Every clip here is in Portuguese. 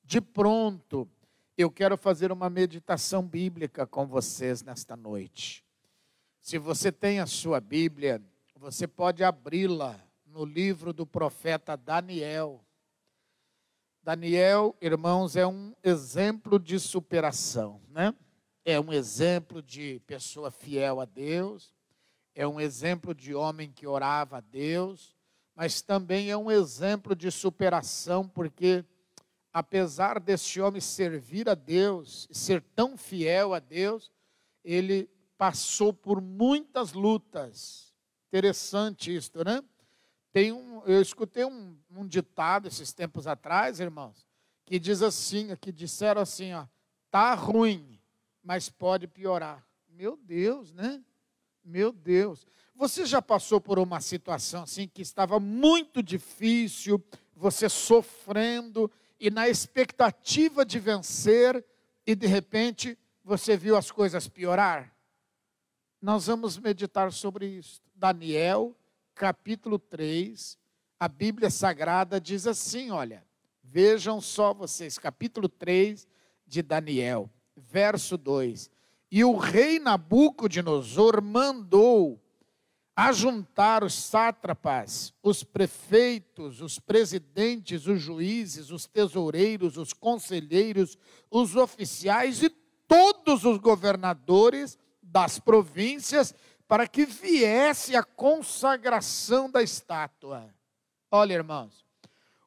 De pronto, eu quero fazer uma meditação bíblica com vocês nesta noite. Se você tem a sua Bíblia, você pode abri-la no livro do profeta Daniel. Daniel, irmãos, é um exemplo de superação, né? É um exemplo de pessoa fiel a Deus, é um exemplo de homem que orava a Deus, mas também é um exemplo de superação, porque apesar deste homem servir a Deus, ser tão fiel a Deus, ele passou por muitas lutas. Interessante isto, né? Eu escutei um ditado esses tempos atrás, irmãos, que diz assim, que disseram assim, ó, tá ruim, mas pode piorar. Meu Deus, né? Meu Deus. Você já passou por uma situação assim que estava muito difícil, você sofrendo e na expectativa de vencer e de repente você viu as coisas piorar? Nós vamos meditar sobre isso. Daniel, capítulo 3, a Bíblia Sagrada diz assim, olha, vejam só vocês, capítulo 3 de Daniel, verso 2. E o rei Nabucodonosor mandou ajuntar os sátrapas, os prefeitos, os presidentes, os juízes, os tesoureiros, os conselheiros, os oficiais e todos os governadores das províncias, para que viesse a consagração da estátua. Olha, irmãos,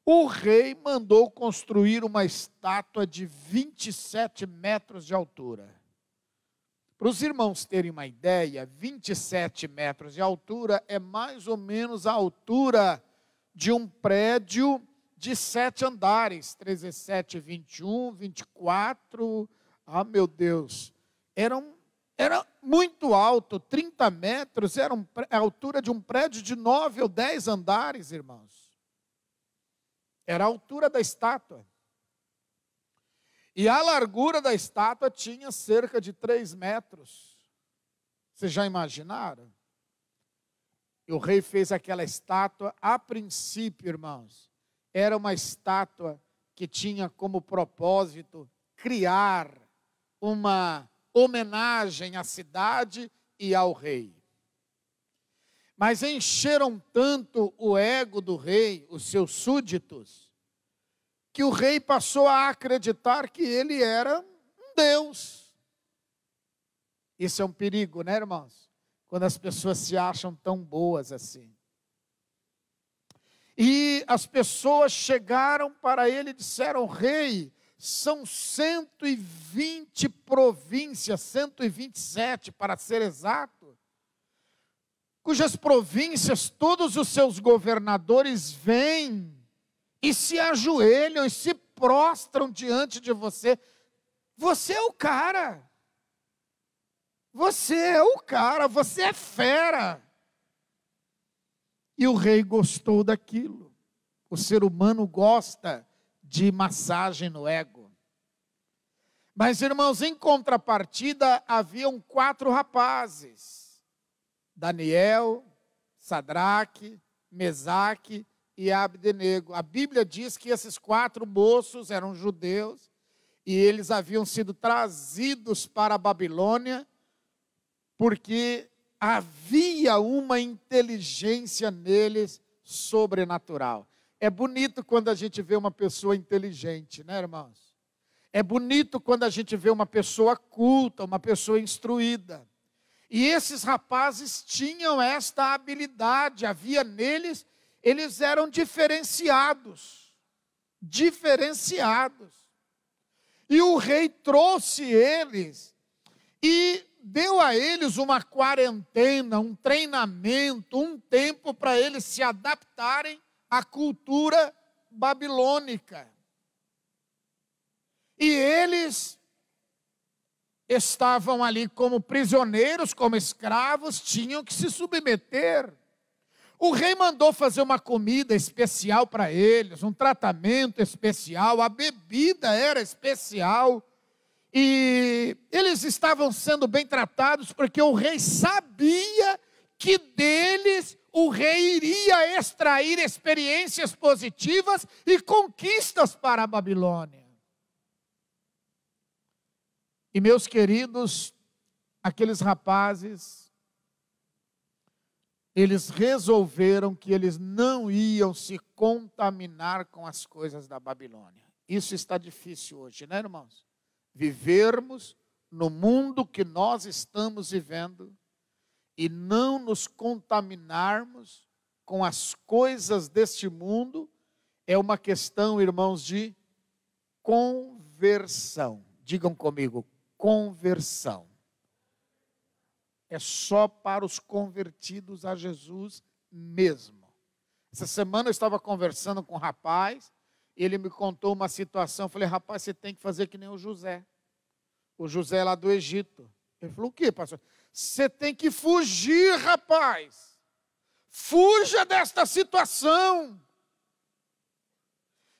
o rei mandou construir uma estátua de 27 metros de altura. Para os irmãos terem uma ideia, 27 metros de altura é mais ou menos a altura de um prédio de 7 andares, 13, 7, 21, 24, meu Deus, era muito alto, 30 metros, era a altura de um prédio de 9 ou 10 andares, irmãos. Era a altura da estátua. E a largura da estátua tinha cerca de 3 metros. Vocês já imaginaram? E o rei fez aquela estátua, a princípio, irmãos, era uma estátua que tinha como propósito criar uma homenagem à cidade e ao rei. Mas encheram tanto o ego do rei, os seus súditos, que o rei passou a acreditar que ele era um Deus. Isso é um perigo, né, irmãos? Quando as pessoas se acham tão boas assim. E as pessoas chegaram para ele e disseram, rei, são 120 províncias, 127 para ser exato, cujas províncias todos os seus governadores vêm e se ajoelham e se prostram diante de você. Você é o cara. Você é o cara, você é fera. E o rei gostou daquilo. O ser humano gosta de massagem no ego. Mas, irmãos, em contrapartida, haviam 4 rapazes. Daniel, Sadraque, Mesaque e Abdenego. A Bíblia diz que esses 4 moços eram judeus e eles haviam sido trazidos para a Babilônia porque havia uma inteligência neles sobrenatural. É bonito quando a gente vê uma pessoa inteligente, né, irmãos? É bonito quando a gente vê uma pessoa culta, uma pessoa instruída. E esses rapazes tinham esta habilidade, havia neles, eles eram diferenciados. Diferenciados. E o rei trouxe eles e deu a eles uma quarentena, um treinamento, um tempo para eles se adaptarem à cultura babilônica. E eles estavam ali como prisioneiros, como escravos, tinham que se submeter. O rei mandou fazer uma comida especial para eles, um tratamento especial, a bebida era especial. E eles estavam sendo bem tratados porque o rei sabia que deles o rei iria extrair experiências positivas e conquistas para a Babilônia. E meus queridos, aqueles rapazes, eles resolveram que eles não iam se contaminar com as coisas da Babilônia. Isso está difícil hoje, né, irmãos? Vivermos no mundo que nós estamos vivendo e não nos contaminarmos com as coisas deste mundo é uma questão, irmãos, de conversão. Digam comigo, conversão. É só para os convertidos a Jesus mesmo. Essa semana eu estava conversando com um rapaz, ele me contou uma situação, eu falei, rapaz, você tem que fazer que nem o José. O José lá do Egito. Ele falou, o quê, pastor? Você tem que fugir, rapaz. Fuja desta situação.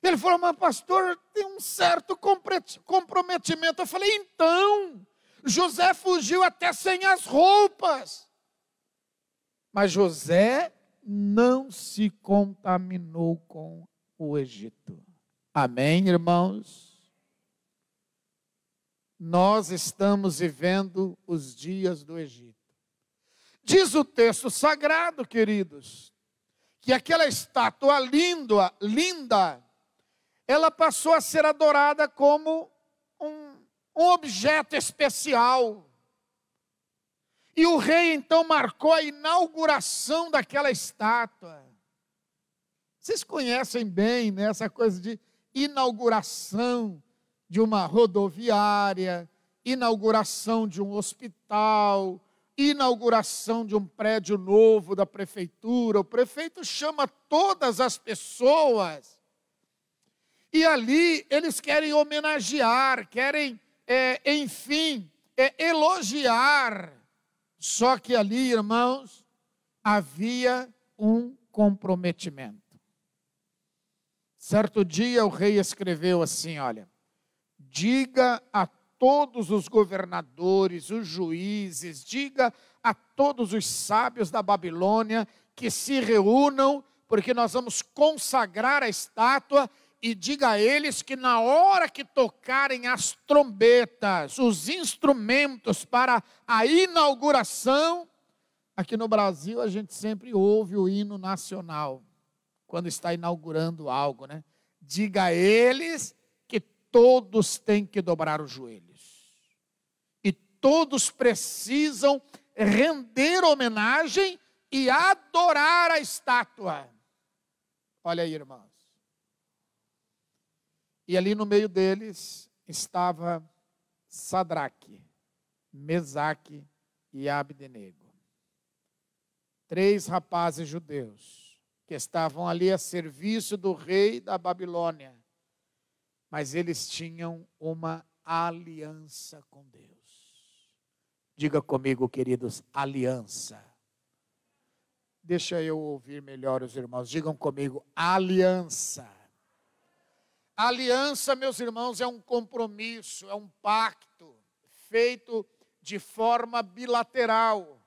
Ele falou, mas pastor, tem um certo comprometimento. Eu falei, então, José fugiu até sem as roupas. Mas José não se contaminou com o Egito. Amém, irmãos? Nós estamos vivendo os dias do Egito. Diz o texto sagrado, queridos, que aquela estátua linda, ela passou a ser adorada como um objeto especial. E o rei então marcou a inauguração daquela estátua. Vocês conhecem bem, né, essa coisa de inauguração de uma rodoviária, inauguração de um hospital, inauguração de um prédio novo da prefeitura. O prefeito chama todas as pessoas e ali eles querem homenagear, querem, elogiar. Só que ali, irmãos, havia um comprometimento. Certo dia o rei escreveu assim, olha, diga a todos os governadores, os juízes, diga a todos os sábios da Babilônia que se reúnam, porque nós vamos consagrar a estátua, e diga a eles que na hora que tocarem as trombetas, os instrumentos para a inauguração, aqui no Brasil a gente sempre ouve o hino nacional, quando está inaugurando algo, né? Diga a eles que todos têm que dobrar os joelhos. E todos precisam render homenagem e adorar a estátua. Olha aí, irmãos. E ali no meio deles estava Sadraque, Mesaque e Abdenego. 3 rapazes judeus que estavam ali a serviço do rei da Babilônia. Mas eles tinham uma aliança com Deus. Diga comigo, queridos, aliança. Deixa eu ouvir melhor os irmãos. Digam comigo, aliança. Aliança, meus irmãos, é um compromisso, é um pacto feito de forma bilateral,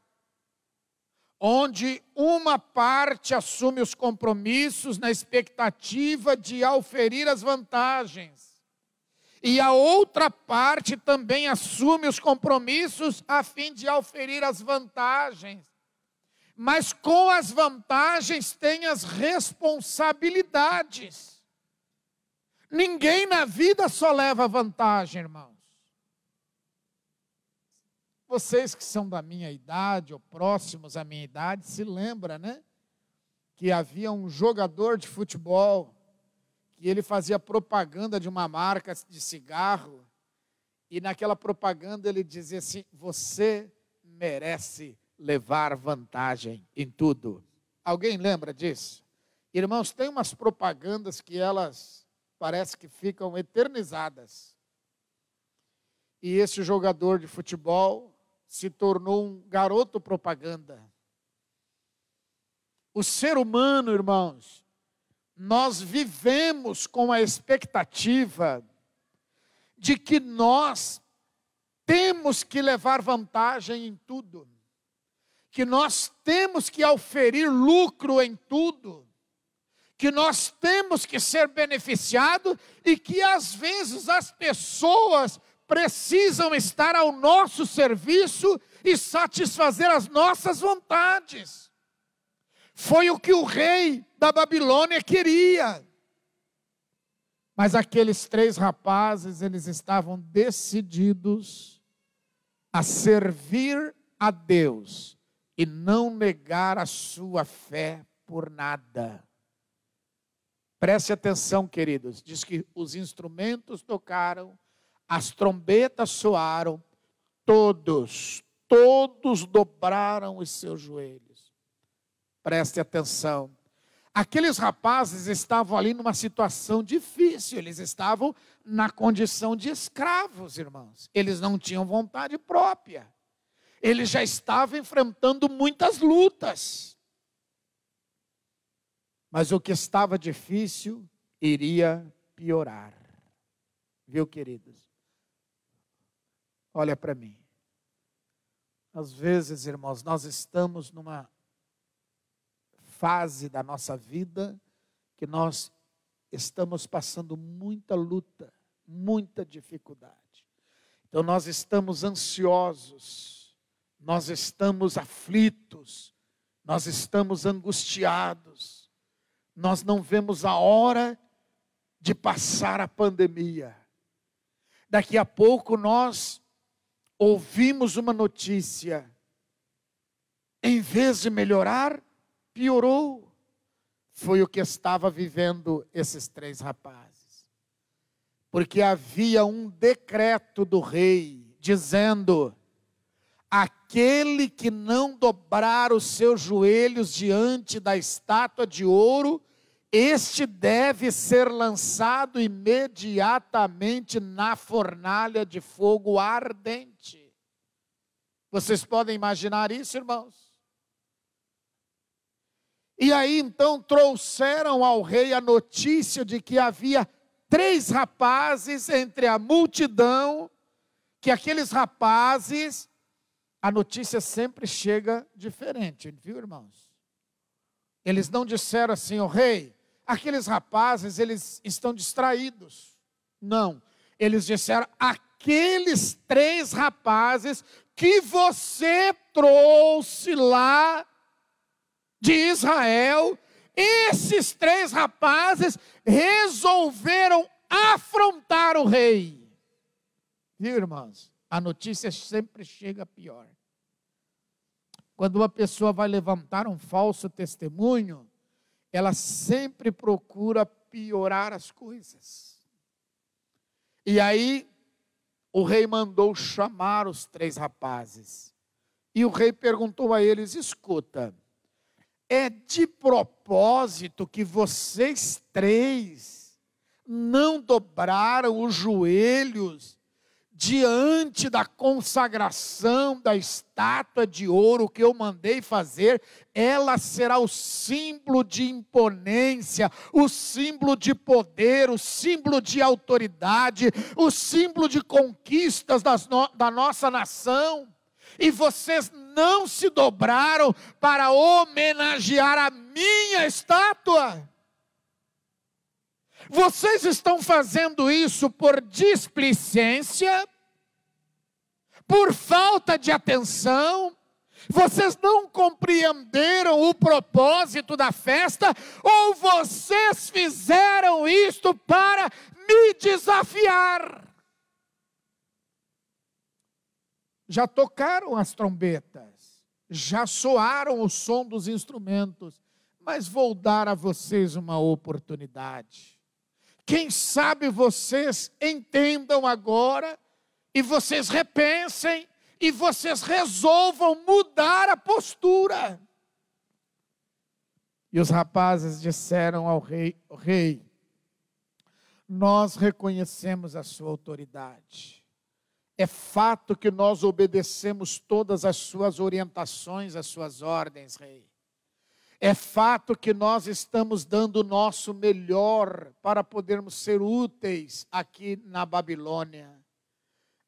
onde uma parte assume os compromissos na expectativa de auferir as vantagens, e a outra parte também assume os compromissos a fim de auferir as vantagens, mas com as vantagens tem as responsabilidades. Ninguém na vida só leva vantagem, irmãos. Vocês que são da minha idade, ou próximos à minha idade, se lembram, né? Que havia um jogador de futebol, que ele fazia propaganda de uma marca de cigarro, e naquela propaganda ele dizia assim, você merece levar vantagem em tudo. Alguém lembra disso? Irmãos, tem umas propagandas que elas parece que ficam eternizadas. E esse jogador de futebol se tornou um garoto propaganda. O ser humano, irmãos, nós vivemos com a expectativa de que nós temos que levar vantagem em tudo, que nós temos que auferir lucro em tudo, que nós temos que ser beneficiados e que às vezes as pessoas precisam estar ao nosso serviço e satisfazer as nossas vontades. Foi o que o rei da Babilônia queria. Mas aqueles 3 rapazes, eles estavam decididos a servir a Deus e não negar a sua fé por nada. Preste atenção, queridos. Diz que os instrumentos tocaram, as trombetas soaram, todos dobraram os seus joelhos. Preste atenção. Aqueles rapazes estavam ali numa situação difícil, eles estavam na condição de escravos, irmãos. Eles não tinham vontade própria. Eles já estavam enfrentando muitas lutas. Mas o que estava difícil iria piorar. Viu, queridos? Olha para mim. Às vezes, irmãos, nós estamos numa fase da nossa vida que nós estamos passando muita luta, muita dificuldade. Então nós estamos ansiosos, nós estamos aflitos, nós estamos angustiados, nós não vemos a hora de passar a pandemia. Daqui a pouco nós ouvimos uma notícia, em vez de melhorar, piorou. Foi o que estava vivendo esses 3 rapazes. Porque havia um decreto do rei, dizendo: aquele que não dobrar os seus joelhos diante da estátua de ouro, este deve ser lançado imediatamente na fornalha de fogo ardente. Vocês podem imaginar isso, irmãos? E aí então trouxeram ao rei a notícia de que havia 3 rapazes entre a multidão, que aqueles rapazes, a notícia sempre chega diferente, viu, irmãos? Eles não disseram assim: ó rei, aqueles rapazes, eles estão distraídos. Não, eles disseram: aqueles 3 rapazes que você trouxe lá de Israel, esses 3 rapazes resolveram afrontar o rei. Viu, irmãos? A notícia sempre chega pior. Quando uma pessoa vai levantar um falso testemunho, ela sempre procura piorar as coisas. E aí, o rei mandou chamar os 3 rapazes. E o rei perguntou a eles: escuta, é de propósito que vocês 3 não dobraram os joelhos diante da consagração da estátua de ouro que eu mandei fazer? Ela será o símbolo de imponência, o símbolo de poder, o símbolo de autoridade, o símbolo de conquistas da nossa nação. E vocês não se dobraram para homenagear a minha estátua. Vocês estão fazendo isso por displicência, por falta de atenção. Vocês não compreenderam o propósito da festa, ou vocês fizeram isto para me desafiar. Já tocaram as trombetas, já soaram o som dos instrumentos, mas vou dar a vocês uma oportunidade. Quem sabe vocês entendam agora, e vocês repensem, e vocês resolvam mudar a postura. E os rapazes disseram ao rei: rei, nós reconhecemos a sua autoridade. É fato que nós obedecemos todas as suas orientações, as suas ordens, rei. É fato que nós estamos dando o nosso melhor para podermos ser úteis aqui na Babilônia.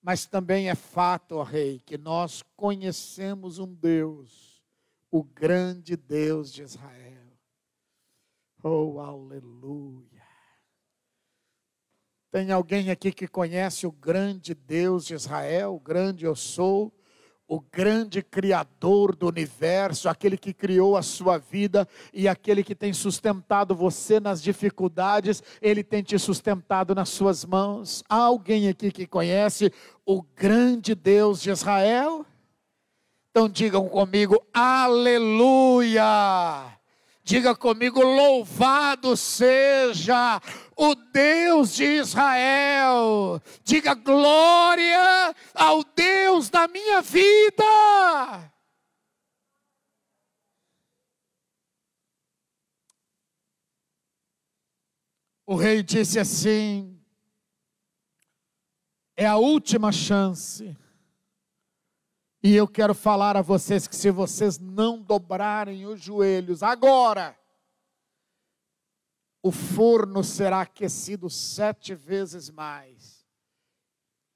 Mas também é fato, ó rei, que nós conhecemos um Deus, o grande Deus de Israel. Oh, aleluia! Tem alguém aqui que conhece o grande Deus de Israel, o grande eu sou, o grande Criador do universo, aquele que criou a sua vida e aquele que tem sustentado você nas dificuldades, Ele tem te sustentado nas suas mãos. Há alguém aqui que conhece o grande Deus de Israel? Então digam comigo, aleluia! Diga comigo, louvado seja o Deus de Israel. Diga glória ao Deus da minha vida. O rei disse assim: é a última chance. E eu quero falar a vocês que se vocês não dobrarem os joelhos agora, o forno será aquecido 7 vezes mais.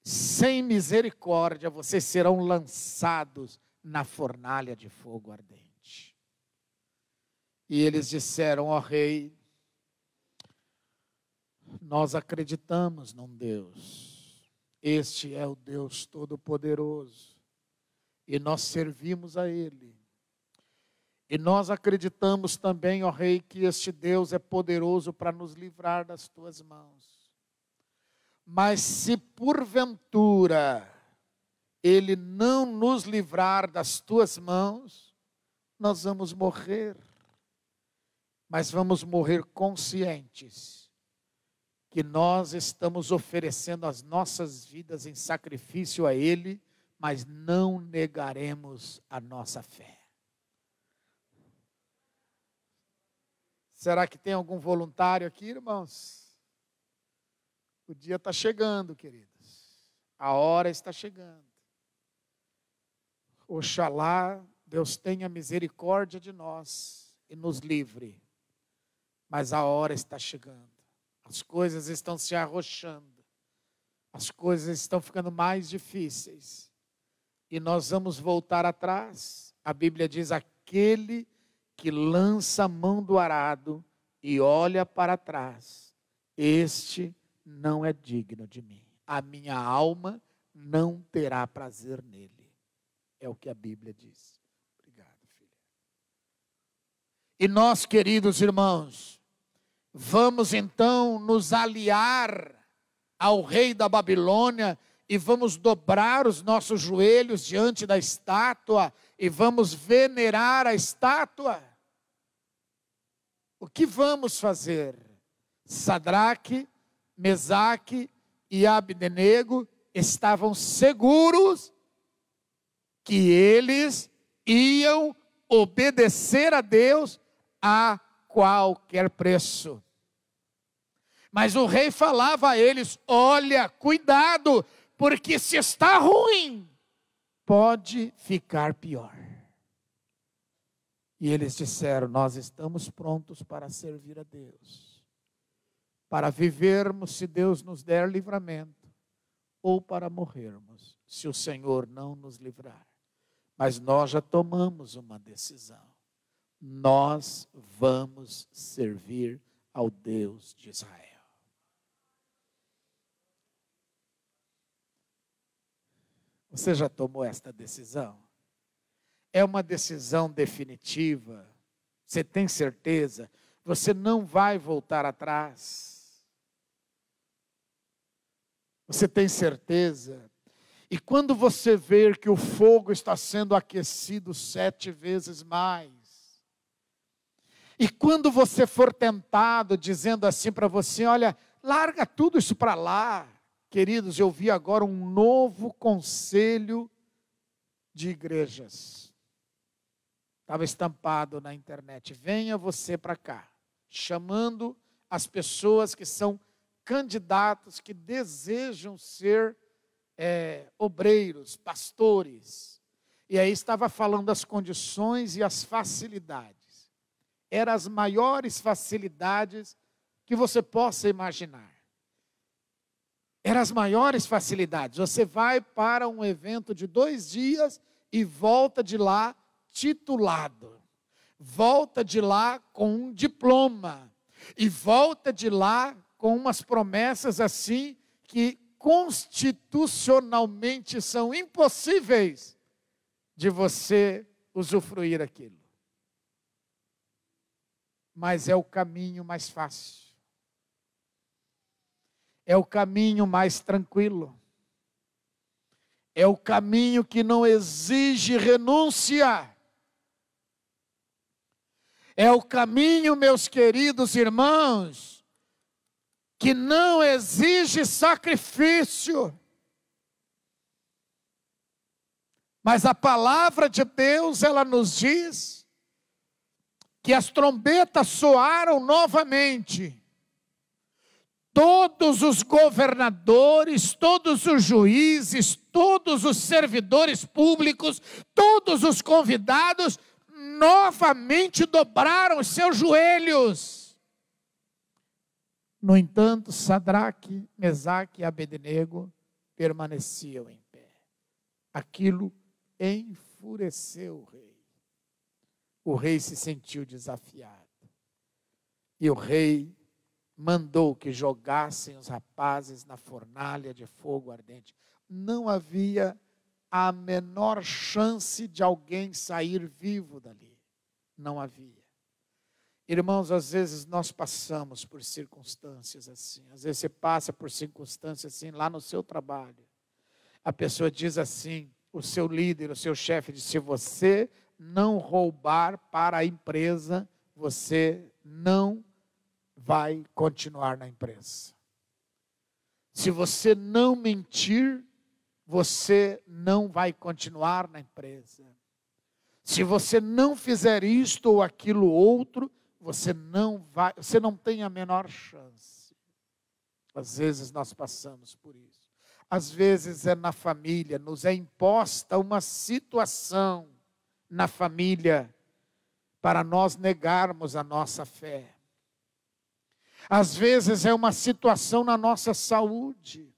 Sem misericórdia, vocês serão lançados na fornalha de fogo ardente. E eles disseram: ó rei, nós acreditamos num Deus. Este é o Deus Todo-Poderoso. E nós servimos a Ele. E nós acreditamos também, ó Rei, que este Deus é poderoso para nos livrar das tuas mãos. Mas se porventura Ele não nos livrar das tuas mãos, nós vamos morrer. Mas vamos morrer conscientes que nós estamos oferecendo as nossas vidas em sacrifício a Ele, mas não negaremos a nossa fé. Será que tem algum voluntário aqui, irmãos? O dia está chegando, queridos. A hora está chegando. Oxalá Deus tenha misericórdia de nós e nos livre. Mas a hora está chegando. As coisas estão se arrochando. As coisas estão ficando mais difíceis. E nós vamos voltar atrás. A Bíblia diz: aquele que lança a mão do arado e olha para trás, este não é digno de mim. A minha alma não terá prazer nele. É o que a Bíblia diz. Obrigado, filha. E nós, queridos irmãos, vamos então nos aliar ao rei da Babilônia e vamos dobrar os nossos joelhos diante da estátua e vamos venerar a estátua. O que vamos fazer? Sadraque, Mesaque e Abdenego estavam seguros que eles iam obedecer a Deus a qualquer preço. Mas o rei falava a eles: olha, cuidado, porque se está ruim, pode ficar pior. E eles disseram: nós estamos prontos para servir a Deus, para vivermos se Deus nos der livramento, ou para morrermos, se o Senhor não nos livrar. Mas nós já tomamos uma decisão. Nós vamos servir ao Deus de Israel. Você já tomou esta decisão? É uma decisão definitiva. Você tem certeza? Você não vai voltar atrás. Você tem certeza? E quando você ver que o fogo está sendo aquecido 7 vezes mais, e quando você for tentado dizendo assim para você: olha, larga tudo isso para lá. Queridos, eu vi agora um novo conselho de igrejas. Estava estampado na internet: venha você para cá, chamando as pessoas que são candidatos, que desejam ser obreiros, pastores. E aí estava falando das condições e as facilidades. Eram as maiores facilidades que você possa imaginar. Eram as maiores facilidades. Você vai para um evento de 2 dias e volta de lá titulado. Volta de lá com um diploma. E volta de lá com umas promessas assim que constitucionalmente são impossíveis de você usufruir aquilo. Mas é o caminho mais fácil. É o caminho mais tranquilo. É o caminho que não exige renúncia. É o caminho, meus queridos irmãos, que não exige sacrifício. Mas a palavra de Deus, ela nos diz que as trombetas soaram novamente. Todos os governadores, todos os juízes, todos os servidores públicos, todos os convidados, novamente dobraram os seus joelhos. No entanto, Sadraque, Mesaque e Abednego permaneciam em pé. Aquilo enfureceu o rei. O rei se sentiu desafiado. E o rei mandou que jogassem os rapazes na fornalha de fogo ardente. Não havia a menor chance de alguém sair vivo dali. Não havia. Irmãos, às vezes nós passamos por circunstâncias assim. Às vezes você passa por circunstâncias assim lá no seu trabalho. A pessoa diz assim, o seu líder, o seu chefe diz, se você não roubar para a empresa, você não vai continuar na empresa. Se você não mentir, você não vai continuar na empresa. Se você não fizer isto ou aquilo outro, você não tem a menor chance. Às vezes nós passamos por isso. Às vezes é na família, nos é imposta uma situação na família para nós negarmos a nossa fé. Às vezes é uma situação na nossa saúde.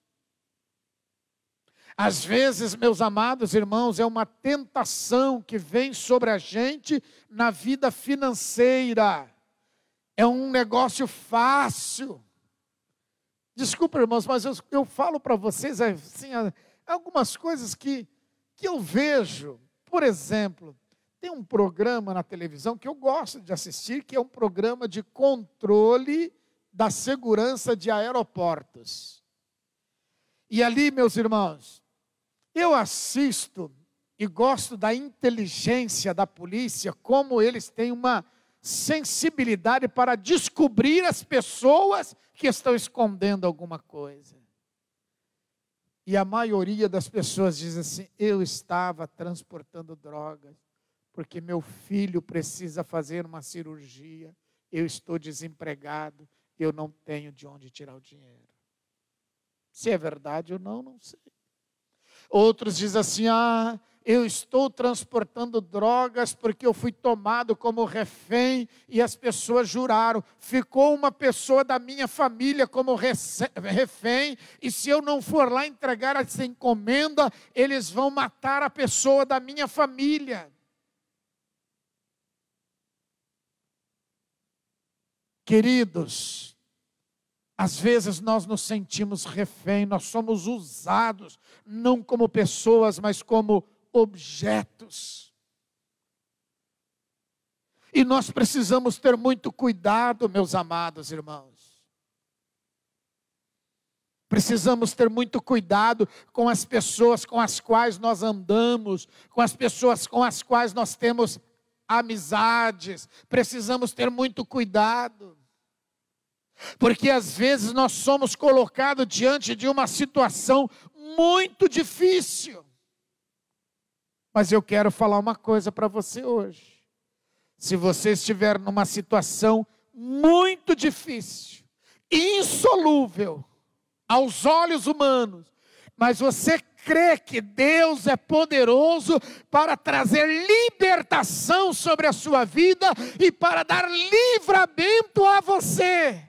Às vezes, meus amados irmãos, é uma tentação que vem sobre a gente na vida financeira. É um negócio fácil. Desculpa, irmãos, mas eu falo para vocês assim, algumas coisas que eu vejo. Por exemplo, tem um programa na televisão que eu gosto de assistir, que é um programa de controle da segurança de aeroportos. E ali, meus irmãos, eu assisto e gosto da inteligência da polícia, como eles têm uma sensibilidade para descobrir as pessoas que estão escondendo alguma coisa. E a maioria das pessoas diz assim, eu estava transportando drogas, porque meu filho precisa fazer uma cirurgia, eu estou desempregado, eu não tenho de onde tirar o dinheiro. Se é verdade ou não, não sei. Outros dizem assim, eu estou transportando drogas porque eu fui tomado como refém e as pessoas juraram. Ficou uma pessoa da minha família como refém e se eu não for lá entregar essa encomenda, eles vão matar a pessoa da minha família. Queridos, às vezes nós nos sentimos refém, nós somos usados, não como pessoas, mas como objetos. E nós precisamos ter muito cuidado, meus amados irmãos. Precisamos ter muito cuidado com as pessoas com as quais nós andamos, com as pessoas com as quais nós temos amizades. Precisamos ter muito cuidado. Porque às vezes nós somos colocados diante de uma situação muito difícil. Mas eu quero falar uma coisa para você hoje. Se você estiver numa situação muito difícil, insolúvel, aos olhos humanos, mas você crê que Deus é poderoso para trazer libertação sobre a sua vida e para dar livramento a você,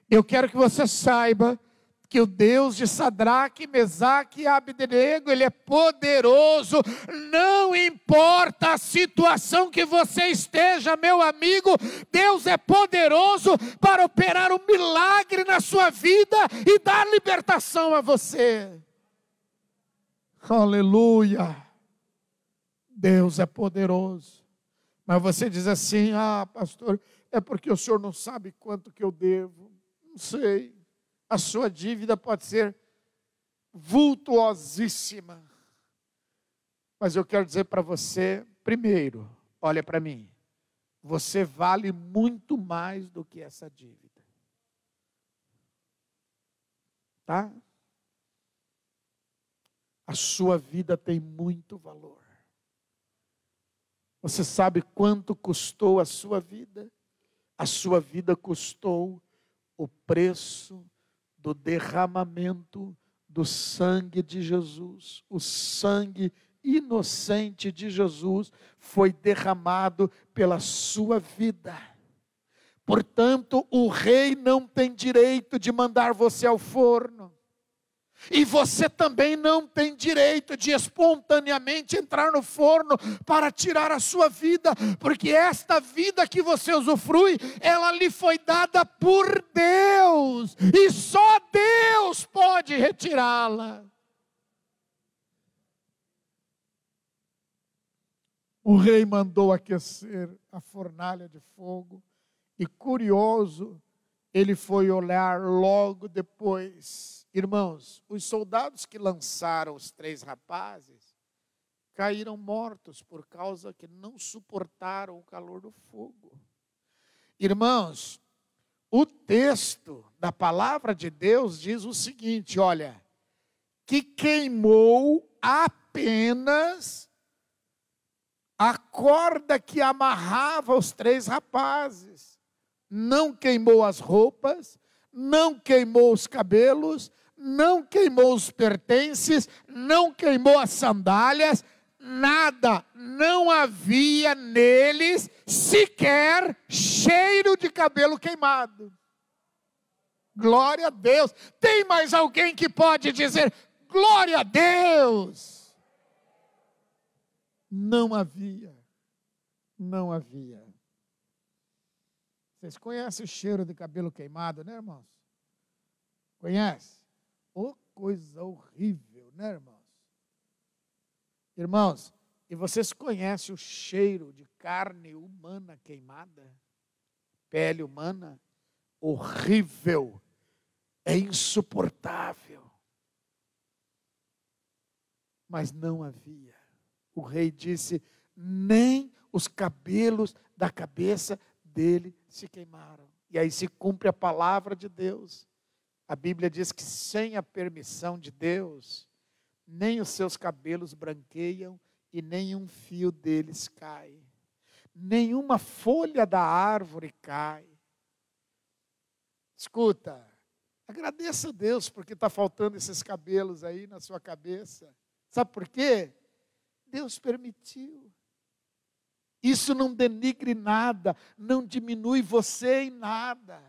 eu quero que você saiba que o Deus de Sadraque, Mesaque e Abdenego, Ele é poderoso, não importa a situação que você esteja, meu amigo, Deus é poderoso para operar um milagre na sua vida e dar libertação a você. Aleluia! Deus é poderoso. Mas você diz assim: ah, pastor, é porque o senhor não sabe quanto que eu devo. Não sei. A sua dívida pode ser vultuosíssima. Mas eu quero dizer para você, primeiro, olha para mim. Você vale muito mais do que essa dívida. Tá? A sua vida tem muito valor. Você sabe quanto custou a sua vida? A sua vida custou o preço do derramamento do sangue de Jesus. O sangue inocente de Jesus foi derramado pela sua vida. Portanto, o rei não tem direito de mandar você ao forno. E você também não tem direito de espontaneamente entrar no forno para tirar a sua vida, porque esta vida que você usufrui, ela lhe foi dada por Deus, e só Deus pode retirá-la. O rei mandou aquecer a fornalha de fogo, e curioso, ele foi olhar logo depois. Irmãos, os soldados que lançaram os 3 rapazes caíram mortos por causa que não suportaram o calor do fogo. Irmãos, o texto da palavra de Deus diz o seguinte, olha, que queimou apenas a corda que amarrava os 3 rapazes. Não queimou as roupas, não queimou os cabelos, não queimou os pertences, não queimou as sandálias, nada, não havia neles sequer cheiro de cabelo queimado. Glória a Deus. Tem mais alguém que pode dizer glória a Deus? Não havia, não havia. Vocês conhecem o cheiro de cabelo queimado, né, irmãos? Conhece? Oh, coisa horrível, né, irmãos? Irmãos, e vocês conhecem o cheiro de carne humana queimada? Pele humana? Horrível. É insuportável. Mas não havia. O rei disse, nem os cabelos da cabeça dele se queimaram. E aí se cumpre a palavra de Deus. A Bíblia diz que sem a permissão de Deus, nem os seus cabelos branqueiam e nem um fio deles cai. Nenhuma folha da árvore cai. Escuta, agradeça a Deus porque está faltando esses cabelos aí na sua cabeça. Sabe por quê? Deus permitiu. Isso não denigre nada, não diminui você em nada.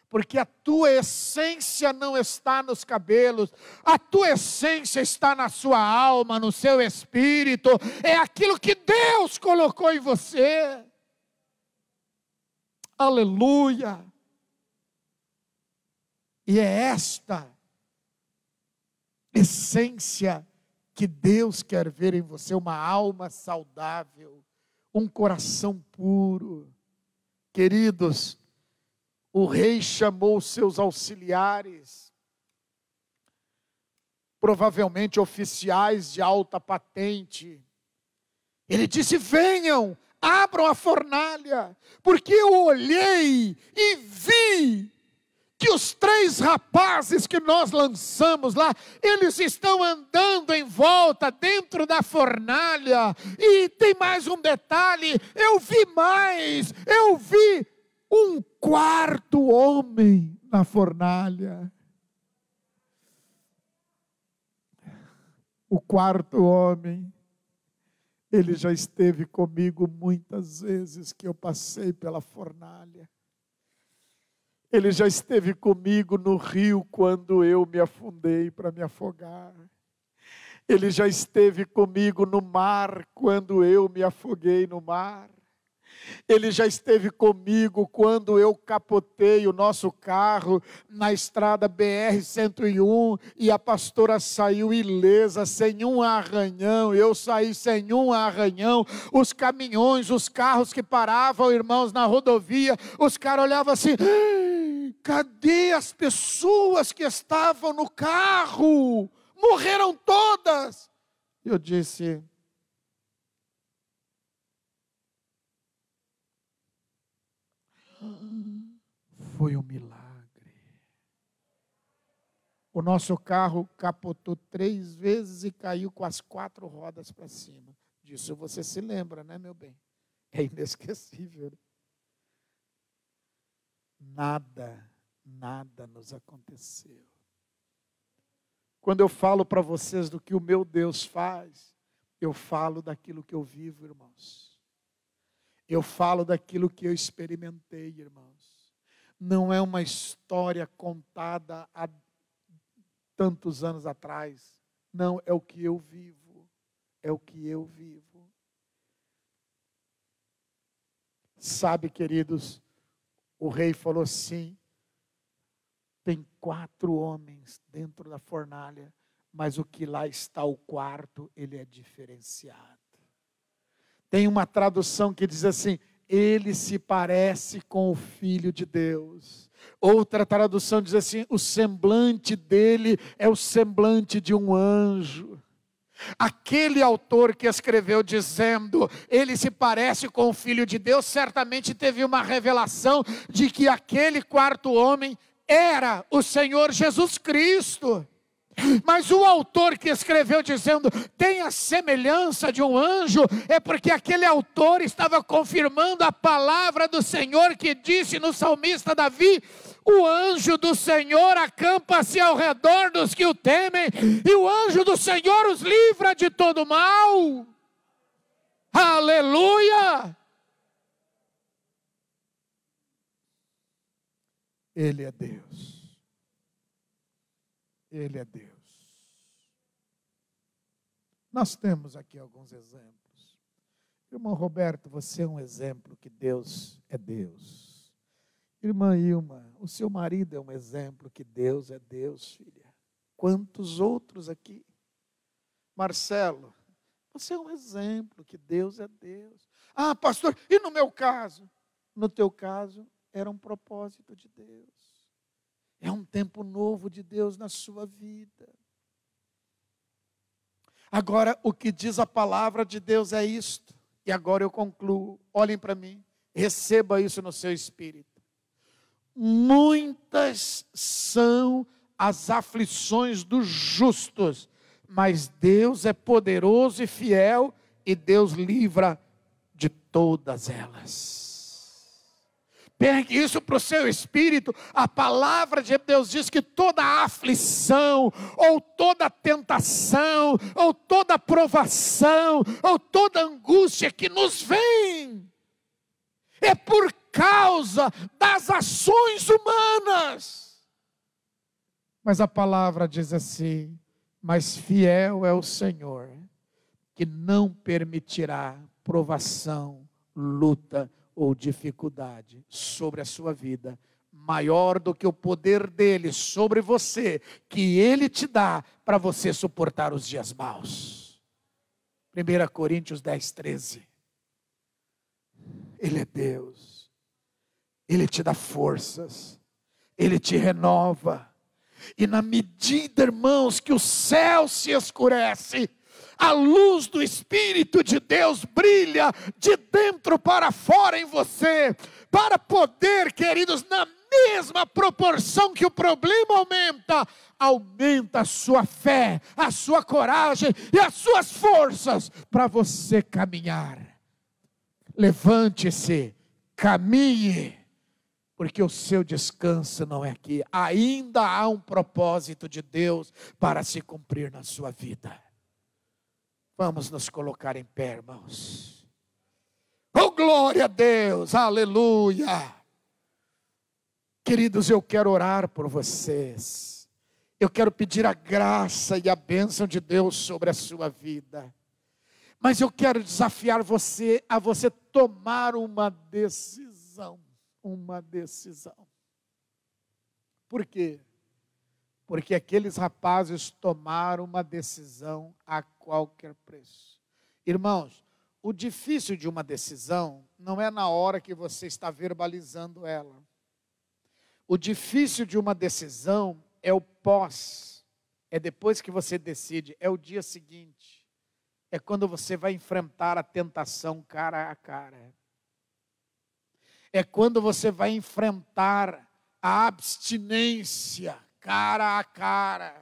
Porque a tua essência não está nos cabelos, a tua essência está na sua alma, no seu espírito, é aquilo que Deus colocou em você. Aleluia! E é esta essência que Deus quer ver em você, uma alma saudável, um coração puro. Queridos, o rei chamou seus auxiliares, provavelmente oficiais de alta patente. Ele disse, venham, abram a fornalha, porque eu olhei e vi que os 3 rapazes que nós lançamos lá, eles estão andando em volta dentro da fornalha. E tem mais um detalhe, eu vi um 4º homem na fornalha. O 4º homem, ele já esteve comigo muitas vezes que eu passei pela fornalha. Ele já esteve comigo no rio quando eu me afundei para me afogar. Ele já esteve comigo no mar quando eu me afoguei no mar. Ele já esteve comigo quando eu capotei o nosso carro na estrada BR-101 e a pastora saiu ilesa, sem um arranhão, eu saí sem um arranhão. Os caminhões, os carros que paravam, irmãos, na rodovia, os caras olhavam assim: cadê as pessoas que estavam no carro? Morreram todas. Eu disse: foi um milagre. O nosso carro capotou 3 vezes e caiu com as 4 rodas para cima. Disso você se lembra, né, meu bem? É inesquecível. Nada nos aconteceu. Quando eu falo para vocês do que o meu Deus faz, eu falo daquilo que eu vivo, irmãos. Eu falo daquilo que eu experimentei, irmãos. Não é uma história contada há tantos anos atrás. Não, é o que eu vivo. É o que eu vivo. Sabe, queridos, o rei falou assim: tem 4 homens dentro da fornalha, mas o que lá está, o quarto, ele é diferenciado. Tem uma tradução que diz assim: ele se parece com o Filho de Deus. Outra tradução diz assim: o semblante dele é o semblante de um anjo. Aquele autor que escreveu dizendo, ele se parece com o Filho de Deus, certamente teve uma revelação de que aquele 4º homem era o Senhor Jesus Cristo. Mas o autor que escreveu dizendo, tem a semelhança de um anjo, é porque aquele autor estava confirmando a palavra do Senhor que disse no salmista Davi: o anjo do Senhor acampa-se ao redor dos que o temem, e o anjo do Senhor os livra de todo mal. Aleluia! Ele é Deus. Ele é Deus. Nós temos aqui alguns exemplos. Irmão Roberto, você é um exemplo que Deus é Deus. Irmã Ilma, o seu marido é um exemplo que Deus é Deus, filha. Quantos outros aqui? Marcelo, você é um exemplo que Deus é Deus. Ah, pastor, e no meu caso? No teu caso, era um propósito de Deus. É um tempo novo de Deus na sua vida. Agora, o que diz a palavra de Deus é isto. E agora eu concluo. Olhem para mim. Receba isso no seu espírito. Muitas são as aflições dos justos, mas Deus é poderoso e fiel, e Deus livra de todas elas. Pegue isso para o seu espírito. A palavra de Deus diz que toda aflição, ou toda tentação, ou toda provação, ou toda angústia que nos vem, é por causa das ações humanas. Mas a palavra diz assim: mas fiel é o Senhor, que não permitirá provação, luta ou dificuldade sobre a sua vida, maior do que o poder dele sobre você, que ele te dá para você suportar os dias maus. 1 Coríntios 10:13. Ele é Deus. Ele te dá forças. Ele te renova. E na medida, irmãos, que o céu se escurece, a luz do Espírito de Deus brilha de dentro para fora em você, para poder, queridos, na mesma proporção que o problema aumenta a sua fé, a sua coragem e as suas forças para você caminhar. Levante-se, caminhe, porque o seu descanso não é aqui. Ainda há um propósito de Deus para se cumprir na sua vida. Vamos nos colocar em pé, irmãos. Oh, glória a Deus, aleluia. Queridos, eu quero orar por vocês. Eu quero pedir a graça e a bênção de Deus sobre a sua vida. Mas eu quero desafiar você a você tomar uma decisão. Uma decisão. Por quê? Porque aqueles rapazes tomaram uma decisão a qualquer preço. Irmãos, o difícil de uma decisão não é na hora que você está verbalizando ela. O difícil de uma decisão é o pós. É depois que você decide, é o dia seguinte. É quando você vai enfrentar a tentação cara a cara. É quando você vai enfrentar a abstinência cara a cara.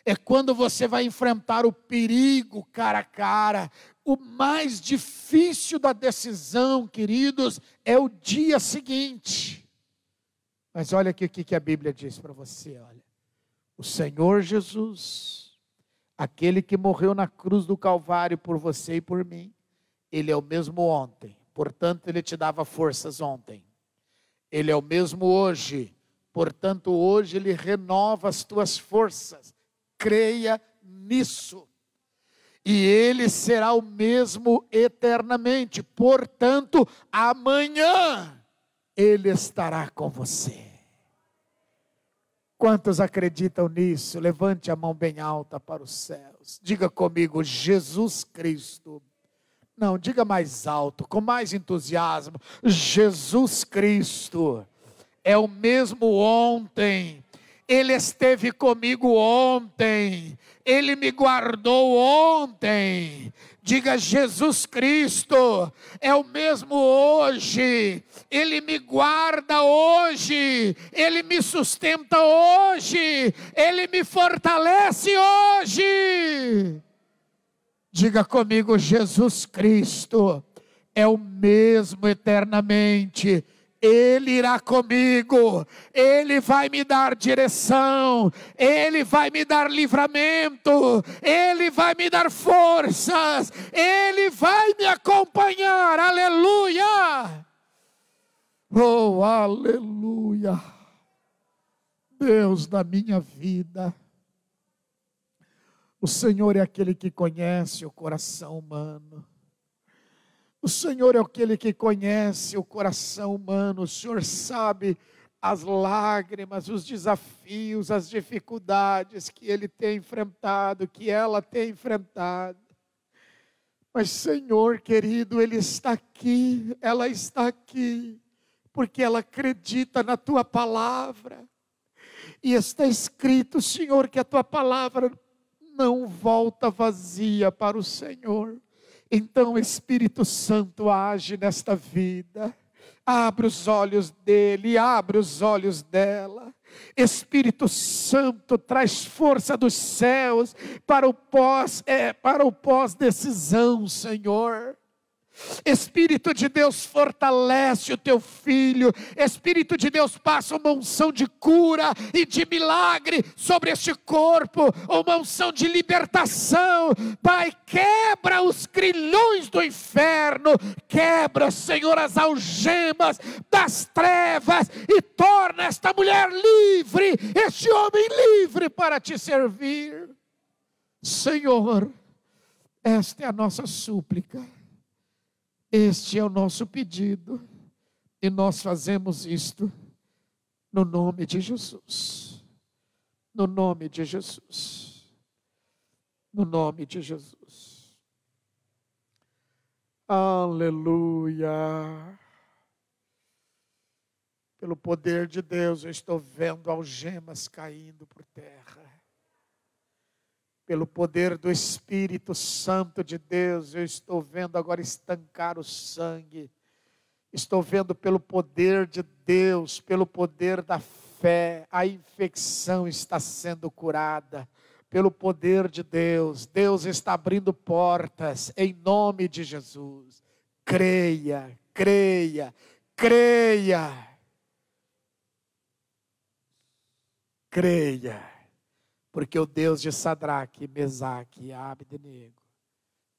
É quando você vai enfrentar o perigo cara a cara. O mais difícil da decisão, queridos, é o dia seguinte. Mas olha aqui o que a Bíblia diz para você, olha. O Senhor Jesus, aquele que morreu na cruz do Calvário por você e por mim, Ele é o mesmo ontem, portanto Ele te dava forças ontem. Ele é o mesmo hoje, portanto hoje Ele renova as tuas forças. Creia nisso. E Ele será o mesmo eternamente, portanto amanhã Ele estará com você. Quantos acreditam nisso? Levante a mão bem alta para os céus. Diga comigo, Jesus Cristo. Não, diga mais alto, com mais entusiasmo. Jesus Cristo é o mesmo ontem. Ele esteve comigo ontem. Ele me guardou ontem. Diga, Jesus Cristo é o mesmo hoje. Ele me guarda hoje. Ele me sustenta hoje. Ele me fortalece hoje. Diga comigo, Jesus Cristo é o mesmo eternamente. Ele irá comigo, Ele vai me dar direção, Ele vai me dar livramento, Ele vai me dar forças, Ele vai me acompanhar, aleluia! Oh, aleluia! Deus da minha vida, o Senhor é aquele que conhece o coração humano. O Senhor é aquele que conhece o coração humano. O Senhor sabe as lágrimas, os desafios, as dificuldades que ele tem enfrentado, que ela tem enfrentado. Mas Senhor querido, Ele está aqui, ela está aqui, porque ela acredita na Tua palavra. E está escrito, Senhor, que a Tua palavra não volta vazia para o Senhor. Então, Espírito Santo, age nesta vida. Abre os olhos dele, abre os olhos dela. Espírito Santo, traz força dos céus para o pós-decisão, Senhor. Espírito de Deus, fortalece o teu filho. Espírito de Deus, passa uma unção de cura e de milagre sobre este corpo, uma unção de libertação. Pai, quebra os grilhões do inferno, quebra, Senhor, as algemas das trevas e torna esta mulher livre, este homem livre para te servir. Senhor, esta é a nossa súplica. Este é o nosso pedido, e nós fazemos isto no nome de Jesus, no nome de Jesus, no nome de Jesus. Aleluia. Pelo poder de Deus, eu estou vendo algemas caindo por terra. Pelo poder do Espírito Santo de Deus, eu estou vendo agora estancar o sangue. Estou vendo pelo poder de Deus, pelo poder da fé, a infecção está sendo curada. Pelo poder de Deus, Deus está abrindo portas em nome de Jesus. Creia, creia, creia. Creia. Porque o Deus de Sadraque, Mesaque e Abdenego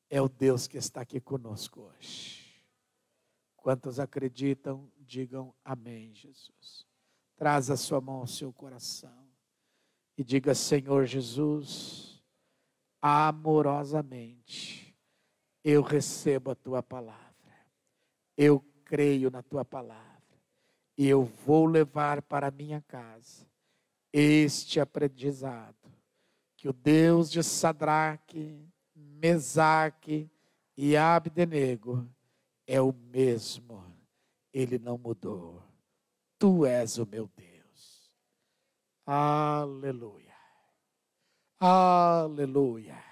é o Deus que está aqui conosco hoje. Quantos acreditam, digam amém, Jesus. Traz a sua mão ao seu coração e diga: Senhor Jesus, amorosamente, eu recebo a tua palavra, eu creio na tua palavra, e eu vou levar para a minha casa este aprendizado, que o Deus de Sadraque, Mesaque e Abdenego é o mesmo, ele não mudou. Tu és o meu Deus. Aleluia. Aleluia.